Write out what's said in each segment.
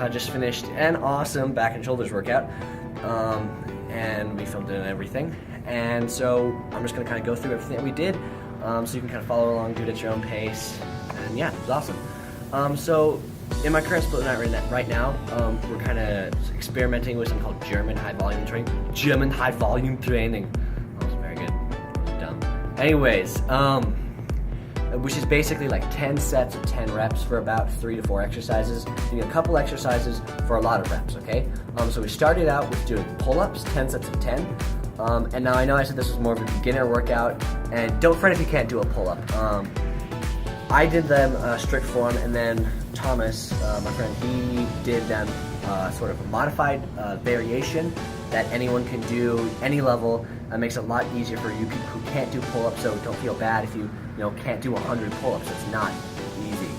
I just finished an awesome back and shoulders workout, and we filmed it and everything. And so I'm just going to kind of go through everything that we did, so you can kind of follow along, do it at your own pace. And yeah, it was awesome. So in my current split right now, we're kind of experimenting with something called German high volume training. German high volume training. That was very good. That was dumb. Anyways, which is basically like 10 sets of 10 reps for about 3 to 4 exercises. You need a couple exercises for a lot of reps, okay? So we started out with doing pull-ups, 10 sets of 10. And now I know I said this was more of a beginner workout, and don't fret if you can't do a pull-up. I did them strict form, and then Thomas, my friend, he did them sort of a modified variation that anyone can do, any level. That makes it a lot easier for you people who can't do pull-ups, so don't feel bad if you can't do 100 pull-ups. It's not easy.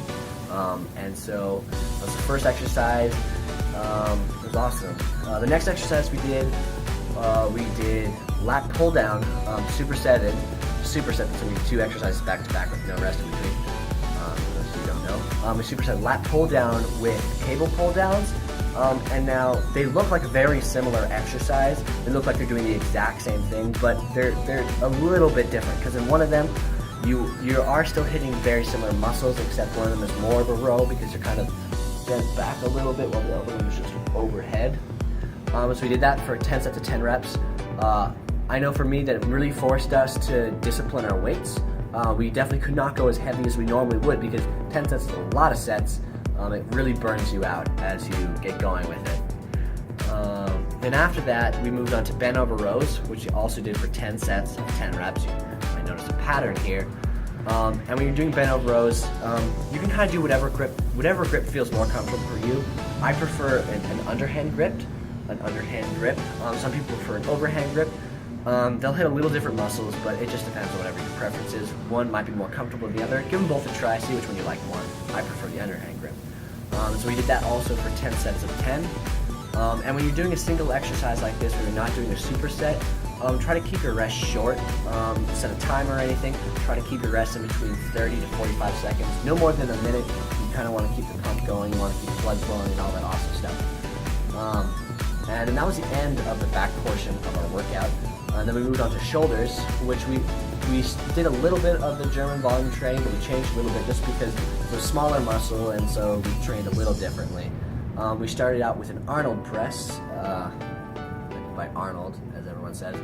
And so that's the first exercise. It was awesome. The next exercise we did lat pull down, supersetted. Superset, so we did 2 exercises back to back with no rest in between. For those of you who don't know, we superset lat pull down with cable pull downs. And now they look like a very similar exercise. They look like they're doing the exact same thing, but they're a little bit different, because in one of them you are still hitting very similar muscles, except one of them is more of a row because you're kind of bent back a little bit while the other one is just overhead. So we did that for 10 sets of 10 reps. I know for me that it really forced us to discipline our weights. We definitely could not go as heavy as we normally would, because 10 sets is a lot of sets. It really burns you out as you get going with it. Then after that, we moved on to bent over rows, which we also did for 10 sets of 10 reps. You might notice a pattern here. And when you're doing bent over rows, you can kind of do whatever grip feels more comfortable for you. I prefer an underhand grip. Some people prefer an overhand grip. They'll hit a little different muscles, but it just depends on whatever your preference is. One might be more comfortable than the other. Give them both a try, see which one you like more. I prefer the underhand grip. So we did that also for 10 sets of 10. And when you're doing a single exercise like this, where you're not doing a superset, try to keep your rest short. Set a timer or anything. Try to keep your rest in between 30 to 45 seconds. No more than a minute. You kind of want to keep the pump going. You want to keep the blood flowing and all that awesome stuff. And that was the end of the back portion of our workout. Then we moved on to shoulders, which we did a little bit of the German volume training, but we changed a little bit just because it's a smaller muscle, and so we trained a little differently. We started out with an Arnold press, by Arnold, as everyone says,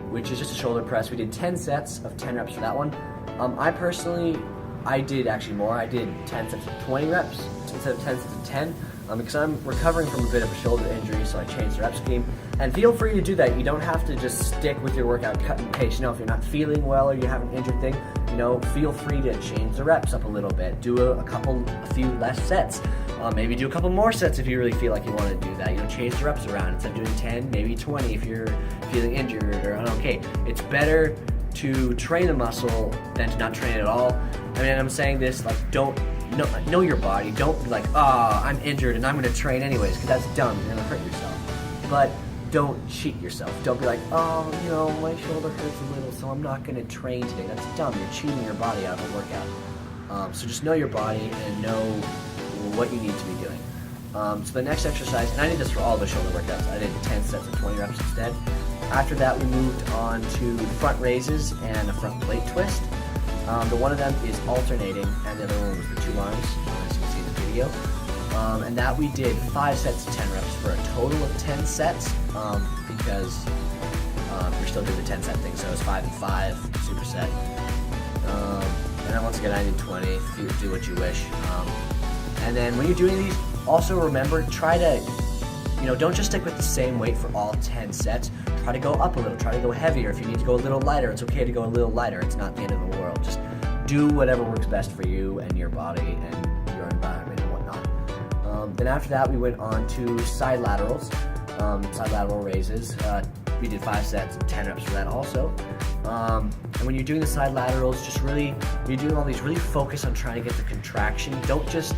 which is just a shoulder press. We did 10 sets of 10 reps for that one. I did actually more. I did 10 sets of 20 reps instead of 10 sets of 10. Because I'm recovering from a bit of a shoulder injury, so I changed the rep scheme. And feel free to do that. You don't have to just stick with your workout cut and paste. If you're not feeling well or you have an injured thing, feel free to change the reps up a little bit. Do a few less sets. Maybe do a couple more sets if you really feel like you want to do that. Change the reps around. Instead of doing 10, maybe 20 if you're feeling injured or okay. It's better to train a muscle than to not train it at all. I mean, I'm saying this like know your body. Don't be like, I'm injured and I'm going to train anyways, because that's dumb. You're going to hurt yourself. But don't cheat yourself. Don't be like, my shoulder hurts a little, so I'm not going to train today. That's dumb. You're cheating your body out of a workout. So just know your body and know what you need to be doing. So the next exercise, and I did this for all the shoulder workouts. I did 10 sets of 20 reps instead. After that, we moved on to front raises and a front plate twist. The one of them is alternating, and the other one was the 2 arms, as you can see in the video. And that we did 5 sets of 10 reps for a total of 10 sets, because we're still doing the 10 set thing, so it's 5 and 5, superset. And then once again, I did 20, if you do what you wish. And then when you're doing these, also remember, try to, don't just stick with the same weight for all 10 sets. Try to go up a little, try to go heavier. If you need to go a little lighter, it's okay to go a little lighter. It's not the end of the world. Just do whatever works best for you and your body and your environment and whatnot. Then after that, we went on to side laterals, side lateral raises. We did 5 sets and 10 reps for that also. And when you're doing the side laterals, just really, when you're doing all these, really focus on trying to get the contraction. Don't just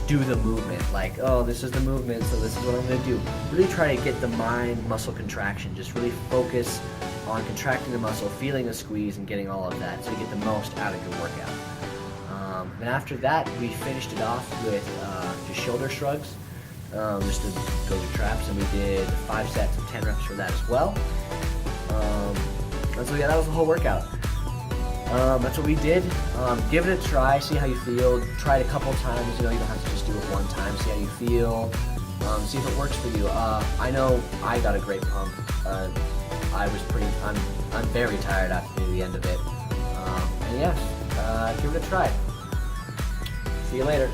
do the movement like, this is the movement, so this is what I'm going to do. Really try to get the mind muscle contraction. Just really focus on contracting the muscle, feeling the squeeze, and getting all of that so you get the most out of your workout. Then after that, we finished it off with just shoulder shrugs, just to go to traps, and we did 5 sets of 10 reps for that as well. And so yeah, that was the whole workout. That's what we did. Give it a try, see how you feel. Try it a couple times. You don't have to just do it one time. See how you feel. See if it works for you. I know I got a great pump. I'm very tired after the end of it. And yeah, give it a try. See you later.